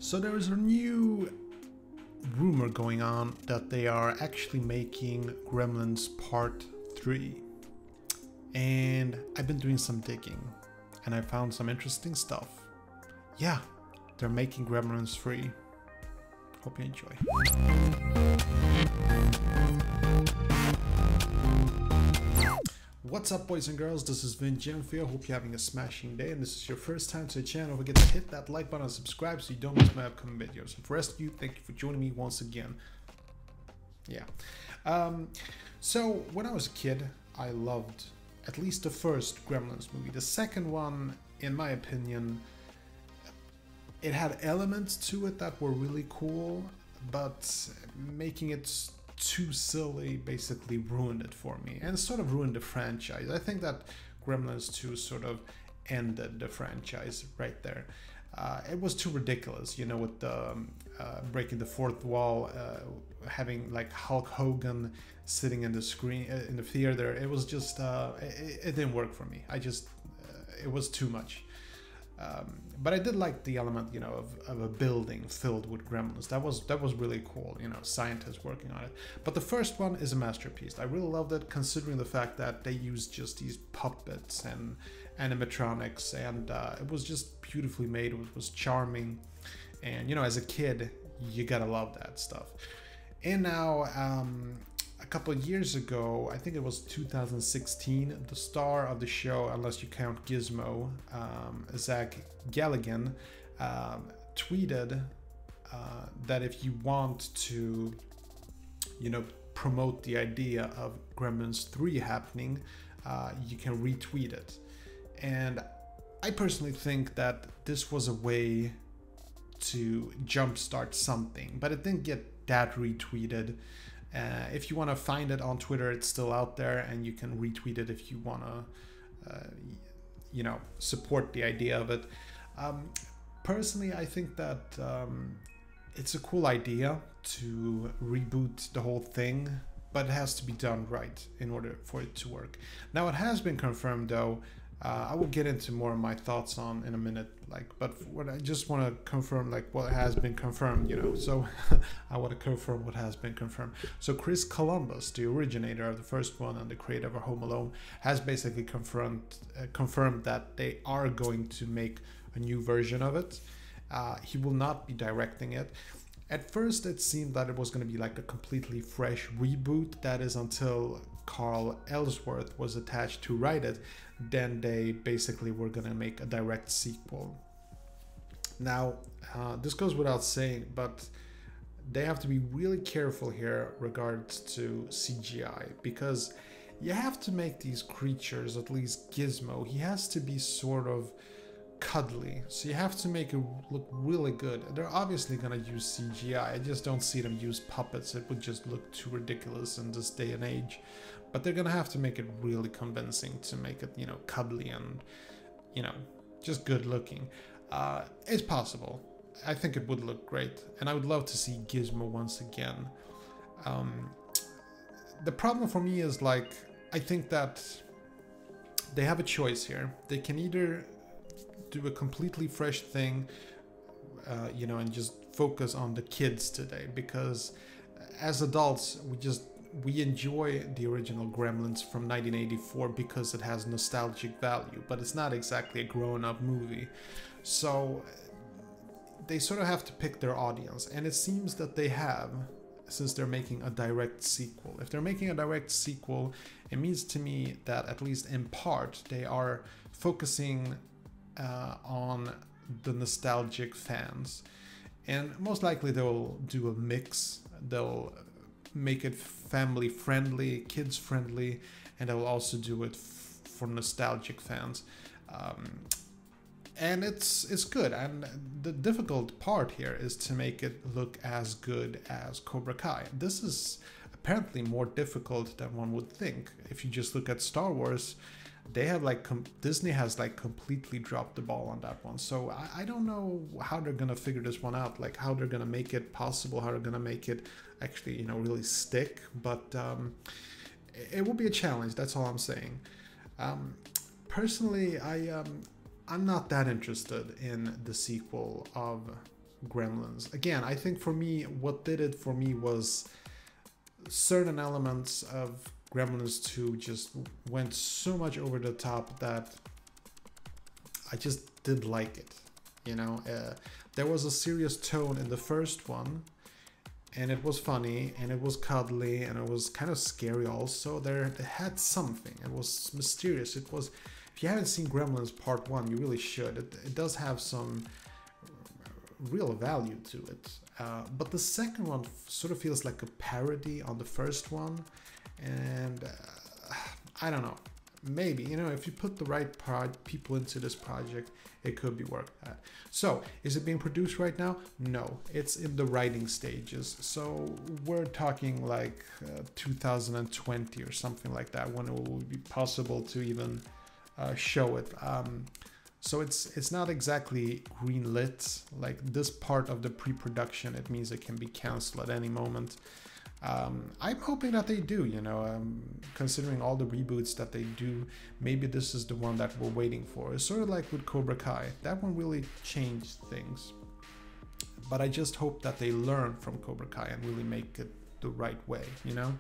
So there is a new rumor going on that they are actually making Gremlins Part 3. And I've been doing some digging and I found some interesting stuff. Yeah, they're making Gremlins 3. Hope you enjoy. What's up, boys and girls? This is Vin Gemfio. Hope you're having a smashing day, and this is your first time to the channel. Don't forget to hit that like button and subscribe so you don't miss my upcoming videos. And for the rest of you, thank you for joining me once again. Yeah. So when I was a kid, I loved at least the first Gremlins movie. The second one, in my opinion, it had elements to it that were really cool, but making it too silly basically ruined it for me and sort of ruined the franchise. I think that Gremlins 2 sort of ended the franchise right there. It was too ridiculous, you know, with the breaking the fourth wall, having like Hulk Hogan sitting in the screen in the theater. It was just it didn't work for me. It was too much. But I did like the element, you know, of a building filled with gremlins. That was really cool, you know, scientists working on it. But the first one is a masterpiece. I really loved it, considering the fact that they used just these puppets and animatronics, and it was just beautifully made. It was charming, and you know, as a kid, you gotta love that stuff. And now, a couple of years ago, I think it was 2016, the star of the show, unless you count Gizmo, Zach Galligan, tweeted that if you want to, you know, promote the idea of Gremlins 3 happening, you can retweet it. And I personally think that this was a way to jumpstart something, but it didn't get that retweeted. If you want to find it on Twitter, it's still out there, and you can retweet it if you want to, you know, support the idea of it. Personally, I think that it's a cool idea to reboot the whole thing, but it has to be done right in order for it to work. Now, it has been confirmed, though. I will get into more of my thoughts on in a minute, but what I just want to confirm, like, what has been confirmed, you know. So I want to confirm what has been confirmed. So Chris Columbus, the originator of the first one and the creator of Home Alone, has basically confirmed that they are going to make a new version of it. He will not be directing it. At first, it seemed that it was going to be like a completely fresh reboot. That is until Carl Ellsworth was attached to write it. Then they basically were going to make a direct sequel. Now, this goes without saying, but they have to be really careful here regards to CGI, because you have to make these creatures, at least Gizmo, he has to be sort of cuddly, so you have to make it look really good. They're obviously gonna use CGI. I just don't see them use puppets. It would just look too ridiculous in this day and age. But they're gonna have to make it really convincing to make it, you know, cuddly and, you know, just good looking. It's possible. I think it would look great, and I would love to see Gizmo once again. The problem for me is, like, I think that they have a choice here. They can either do a completely fresh thing, you know, and just focus on the kids today, because as adults we enjoy the original Gremlins from 1984 because it has nostalgic value, but it's not exactly a grown-up movie. So they sort of have to pick their audience, and it seems that they have, since they're making a direct sequel. If they're making a direct sequel, it means to me that at least in part they are focusing on the nostalgic fans, and most likely they'll do a mix. They'll make it family friendly, kids friendly, and they'll also do it for nostalgic fans, and it's good. And the difficult part here is to make it look as good as Cobra Kai. This is apparently more difficult than one would think. If you just look at Star Wars, they have Disney has completely dropped the ball on that one. So I don't know how they're gonna figure this one out, like how they're gonna make it possible, how they're gonna make it actually, you know, really stick. But it will be a challenge. That's all I'm saying. Personally, I'm not that interested in the sequel of Gremlins. Again, I think for me, what did it for me was certain elements of Gremlins 2 just went so much over the top that I just did like it. You know, there was a serious tone in the first one, and it was funny, and it was cuddly, and it was kind of scary also. It had something. It was mysterious. It was, if you haven't seen Gremlins Part 1, you really should. It does have some real value to it. But the second one sort of feels like a parody on the first one, and I don't know. Maybe, you know, if you put the right people into this project, it could be worked at. So, is it being produced right now? No, it's in the writing stages. So we're talking like 2020 or something like that, when it will be possible to even show it. So it's not exactly green lit. Like this part of the pre-production, it means it can be canceled at any moment. I'm hoping that they do, you know, considering all the reboots that they do, maybe this is the one that we're waiting for. It's sort of like with Cobra Kai. That one really changed things. But I just hope that they learn from Cobra Kai and really make it the right way, you know?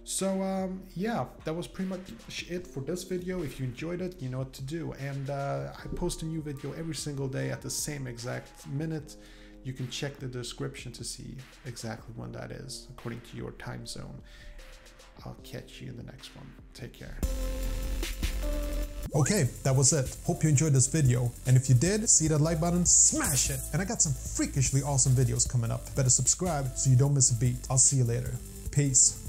So, yeah, that was pretty much it for this video. If you enjoyed it, you know what to do. And I post a new video every single day at the same exact minute. You can check the description to see exactly when that is, according to your time zone. I'll catch you in the next one. Take care. Okay, that was it. Hope you enjoyed this video. And if you did, see that like button, smash it. And I got some freakishly awesome videos coming up. Better subscribe so you don't miss a beat. I'll see you later. Peace.